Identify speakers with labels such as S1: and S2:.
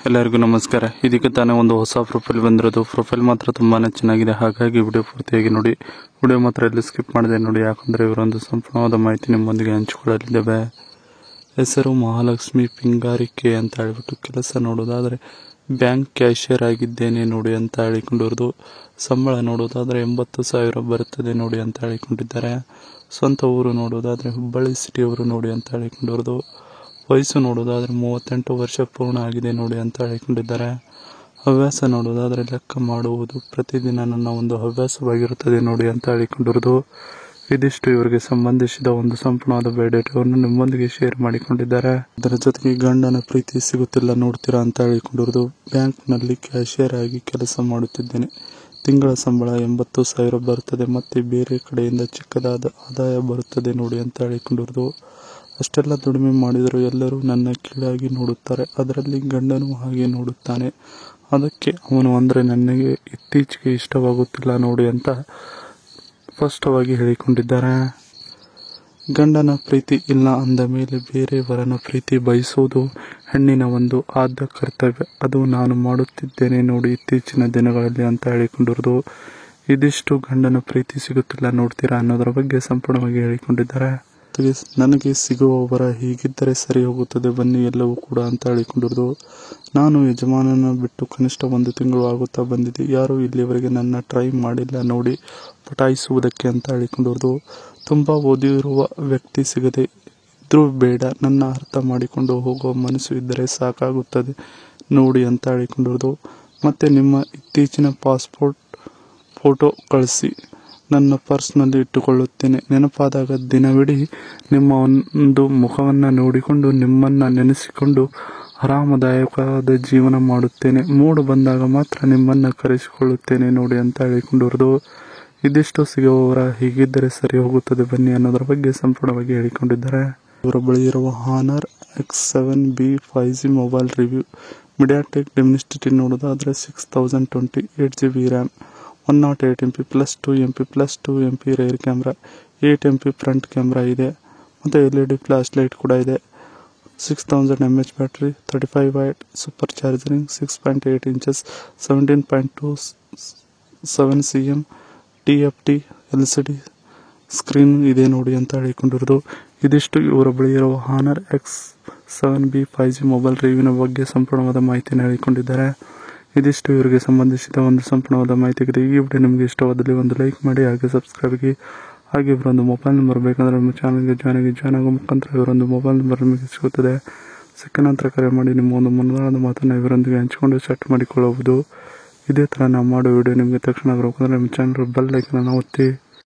S1: ಎಲ್ಲರಿಗೂ ನಮಸ್ಕಾರ. ಇದಕ್ಕೆ ತಾನೇ ಒಂದು ಹೊಸ ಪ್ರೊಫೈಲ್ ಬಂದಿರೋದು. ಪ್ರೊಫೈಲ್ ಮಾತ್ರ ತುಂಬಾನೇ ಚೆನ್ನಾಗಿದೆ, ಹಾಗಾಗಿ ವಿಡಿಯೋ ಪೂರ್ತಿಯಾಗಿ ನೋಡಿ. ವಿಡಿಯೋ ಮಾತ್ರ ಎಲ್ಲಿ ಸ್ಕಿಪ್ ಮಾಡಿದೆ ನೋಡಿ, ಯಾಕಂದ್ರೆ ಇವರೊಂದು ಸಂಪೂರ್ಣವಾದ ಮಾಹಿತಿ ನಿಮ್ಮೊಂದಿಗೆ ಹಂಚಿಕೊಳ್ಳಲಿದ್ದೇವೆ. ಹೆಸರು ಮಹಾಲಕ್ಷ್ಮಿ ಪಿಂಗಾರಿಕೆ ಅಂತ ಹೇಳ್ಬಿಟ್ಟು, ಕೆಲಸ ನೋಡೋದಾದ್ರೆ ಬ್ಯಾಂಕ್ ಕ್ಯಾಶಿಯರ್ ಆಗಿದ್ದೇನೆ ನೋಡಿ ಅಂತ ಹೇಳಿಕೊಂಡಿರೋದು. ಸಂಬಳ ನೋಡೋದಾದ್ರೆ 80,000 ಬರುತ್ತದೆ ನೋಡಿ ಅಂತ ಹೇಳಿಕೊಂಡಿದ್ದಾರೆ. ಸ್ವಂತ ಊರು ನೋಡೋದಾದ್ರೆ ಹುಬ್ಬಳ್ಳಿ ಸಿಟಿಯವರು ನೋಡಿ ಅಂತ ಹೇಳಿಕೊಂಡಿರೋದು. ವಯಸ್ಸು ನೋಡೋದಾದ್ರೆ 38 ವರ್ಷ ಪೂರ್ಣ ಆಗಿದೆ ನೋಡಿ ಅಂತ ಹೇಳಿಕೊಂಡಿದ್ದಾರೆ. ಹವ್ಯಾಸ ನೋಡೋದಾದ್ರೆ ಲೆಕ್ಕ ಮಾಡುವುದು ಪ್ರತಿದಿನ ನನ್ನ ಒಂದು ಹವ್ಯಾಸವಾಗಿರುತ್ತದೆ ನೋಡಿ ಅಂತ ಹೇಳಿಕೊಂಡಿರೋದು. ಇದಿಷ್ಟು ಇವರಿಗೆ ಸಂಬಂಧಿಸಿದ ಒಂದು ಸಂಪೂರ್ಣವಾದ ಬಯೋಡೇಟಾವನ್ನು ನಿಮ್ಮೊಂದಿಗೆ ಶೇರ್ ಮಾಡಿಕೊಂಡಿದ್ದಾರೆ. ಅದರ ಜೊತೆಗೆ ಗಂಡನ ಪ್ರೀತಿ ಸಿಗುತ್ತಿಲ್ಲ ನೋಡ್ತೀರಾ ಅಂತ ಹೇಳಿಕೊಂಡಿರೋದು. ಬ್ಯಾಂಕ್ನಲ್ಲಿ ಕ್ಯಾಶಿಯರ್ ಆಗಿ ಕೆಲಸ ಮಾಡುತ್ತಿದ್ದೇನೆ. ತಿಂಗಳ ಸಂಬಳ 80,000 ಬರುತ್ತದೆ, ಮತ್ತೆ ಬೇರೆ ಕಡೆಯಿಂದ ಚಿಕ್ಕದಾದ ಆದಾಯ ಬರುತ್ತದೆ ನೋಡಿ ಅಂತ ಹೇಳಿಕೊಂಡಿರೋದು. ಅಷ್ಟೆಲ್ಲ ದುಡಿಮೆ ಮಾಡಿದರೂ ಎಲ್ಲರೂ ನನ್ನ ಕೀಳಾಗಿ ನೋಡುತ್ತಾರೆ, ಅದರಲ್ಲಿ ಗಂಡನು ಹಾಗೆ ನೋಡುತ್ತಾನೆ. ಅದಕ್ಕೆ ಅವನು ಅಂದರೆ ನನಗೆ ಇತ್ತೀಚೆಗೆ ಇಷ್ಟವಾಗುತ್ತಿಲ್ಲ ನೋಡಿ ಅಂತ ಸ್ಪಷ್ಟವಾಗಿ ಹೇಳಿಕೊಂಡಿದ್ದಾರೆ. ಗಂಡನ ಪ್ರೀತಿ ಇಲ್ಲ ಅಂದ ಮೇಲೆ ಬೇರೆಯವರನ್ನ ಪ್ರೀತಿ ಬಯಸುವುದು ಹೆಣ್ಣಿನ ಒಂದು ಆದ್ಯ ಕರ್ತವ್ಯ. ಅದು ನಾನು ಮಾಡುತ್ತಿದ್ದೇನೆ ನೋಡಿ ಇತ್ತೀಚಿನ ದಿನಗಳಲ್ಲಿ ಅಂತ ಹೇಳಿಕೊಂಡಿರೋದು. ಇದಿಷ್ಟು ಗಂಡನ ಪ್ರೀತಿ ಸಿಗುತ್ತಿಲ್ಲ ನೋಡ್ತೀರಾ ಅನ್ನೋದರ ಬಗ್ಗೆ ಸಂಪೂರ್ಣವಾಗಿ ಹೇಳಿಕೊಂಡಿದ್ದಾರೆ. ನನಗೆ ಸಿಗುವವರ ಹೀಗಿದ್ದರೆ ಸರಿ ಹೋಗುತ್ತದೆ ಬನ್ನಿ ಎಲ್ಲವೂ ಕೂಡ ಅಂತ ಹೇಳಿಕೊಂಡಿರೋದು. ನಾನು ಯಜಮಾನನ ಬಿಟ್ಟು ಕನಿಷ್ಠ 1 ತಿಂಗಳು ಆಗುತ್ತಾ ಬಂದಿದೆ. ಯಾರು ಇಲ್ಲಿವರೆಗೆ ನನ್ನ ಟ್ರೈ ಮಾಡಿಲ್ಲ ನೋಡಿ ಪಟಾಯಿಸುವುದಕ್ಕೆ ಅಂತ ಹೇಳಿಕೊಂಡಿರೋದು. ತುಂಬಾ ಓದಿರುವ ವ್ಯಕ್ತಿ ಸಿಗದೆ ಇದ್ರೂ ಬೇಡ, ನನ್ನ ಅರ್ಥ ಮಾಡಿಕೊಂಡು ಹೋಗುವ ಮನಸ್ಸು ಇದ್ದರೆ ಸಾಕಾಗುತ್ತದೆ ನೋಡಿ ಅಂತ ಹೇಳಿಕೊಂಡಿರೋದು. ಮತ್ತೆ ನಿಮ್ಮ ಇತ್ತೀಚಿನ ಪಾಸ್ಪೋರ್ಟ್ ಫೋಟೋ ಕಳಿಸಿ, ನನ್ನ ಪರ್ಸ್ನಲ್ಲಿ ಇಟ್ಟುಕೊಳ್ಳುತ್ತೇನೆ. ನೆನಪಾದಾಗ ದಿನವಿಡೀ ನಿಮ್ಮ ಒಂದು ಮುಖವನ್ನು ನೋಡಿಕೊಂಡು ನಿಮ್ಮನ್ನ ನೆನೆಸಿಕೊಂಡು ಆರಾಮದಾಯಕವಾದ ಜೀವನ ಮಾಡುತ್ತೇನೆ. ಮೂಡು ಬಂದಾಗ ಮಾತ್ರ ನಿಮ್ಮನ್ನ ಕರೆಸಿಕೊಳ್ಳುತ್ತೇನೆ ನೋಡಿ ಅಂತ ಹೇಳಿಕೊಂಡಿರೋದು. ಇದಿಷ್ಟು ಸಿಗುವವರ ಹೀಗಿದ್ದರೆ ಸರಿ ಹೋಗುತ್ತದೆ ಬನ್ನಿ ಅನ್ನೋದರ ಬಗ್ಗೆ ಸಂಪೂರ್ಣವಾಗಿ ಹೇಳಿಕೊಂಡಿದ್ದಾರೆ. ಇವರ ಬಳಿ ಇರುವ Honor X7B 5G mobile review. MediaTek Dimensity ನೋಡೋದಾದ್ರೆ 6020 8GB RAM, 108MP + 2MP + 2MP rear camera, 8MP front camera ಇದೆ, ಮತ್ತು LED ಫ್ಲಾಶ್ ಲೈಟ್ ಕೂಡ ಇದೆ. 6000 mAh battery, 35W super charging, 6.8 inches 17.27 cm TFT LCD screen ಇದೆ ನೋಡಿ ಅಂತ ಹೇಳಿಕೊಂಡಿರೋದು. ಇದಿಷ್ಟು ಇವರ ಬಳಿ ಇರುವ ಹಾನರ್ X7B 5G ಮೊಬೈಲ್ ರಿವ್ಯೂನ ಬಗ್ಗೆ ಸಂಪೂರ್ಣವಾದ ಮಾಹಿತಿಯನ್ನು ಹೇಳಿಕೊಂಡಿದ್ದಾರೆ. ಇದಿಷ್ಟು ಇವರಿಗೆ ಸಂಬಂಧಿಸಿದ ಒಂದು ಸಂಪೂರ್ಣವಾದ ಮಾಹಿತಿಗಿದೆ. ಈ ವಿಡಿಯೋ ನಿಮಗೆ ಇಷ್ಟವಾದಲ್ಲಿ ಒಂದು ಲೈಕ್ ಮಾಡಿ, ಹಾಗೆ ಸಬ್ಸ್ಕ್ರೈಬ್ ಆಗಿ. ಹಾಗೆ ಇವರೊಂದು ಮೊಬೈಲ್ ನಂಬರ್ ಬೇಕಂದ್ರೆ ನಮ್ಮ ಚಾನಲ್ಗೆ ಜಾಯ್ನ್ ಆಗೋ ಮುಖಾಂತರ ಇವರೊಂದು ಮೊಬೈಲ್ ನಂಬರ್ ನಿಮಗೆ ಸಿಗುತ್ತದೆ. ಸಿಕ್ಕ ನಂತರ ಕರೆ ಮಾಡಿ ನಿಮ್ಮ ಒಂದು ಮುನ್ನೋಣದ ಮಾತನ್ನು ಇವರೊಂದಿಗೆ ಹಂಚಿಕೊಂಡು ಸೆಟ್ ಮಾಡಿಕೊಳ್ಳಬಹುದು. ಇದೇ ಥರ ನಾವು ಮಾಡೋ ವಿಡಿಯೋ ನಿಮಗೆ ತಕ್ಷಣ ಬರಬೇಕಂದ್ರೆ ನಮ್ಮ ಚಾನಲ್ ಬೆಲ್ ಐಕನ್ ಒತ್ತಿ.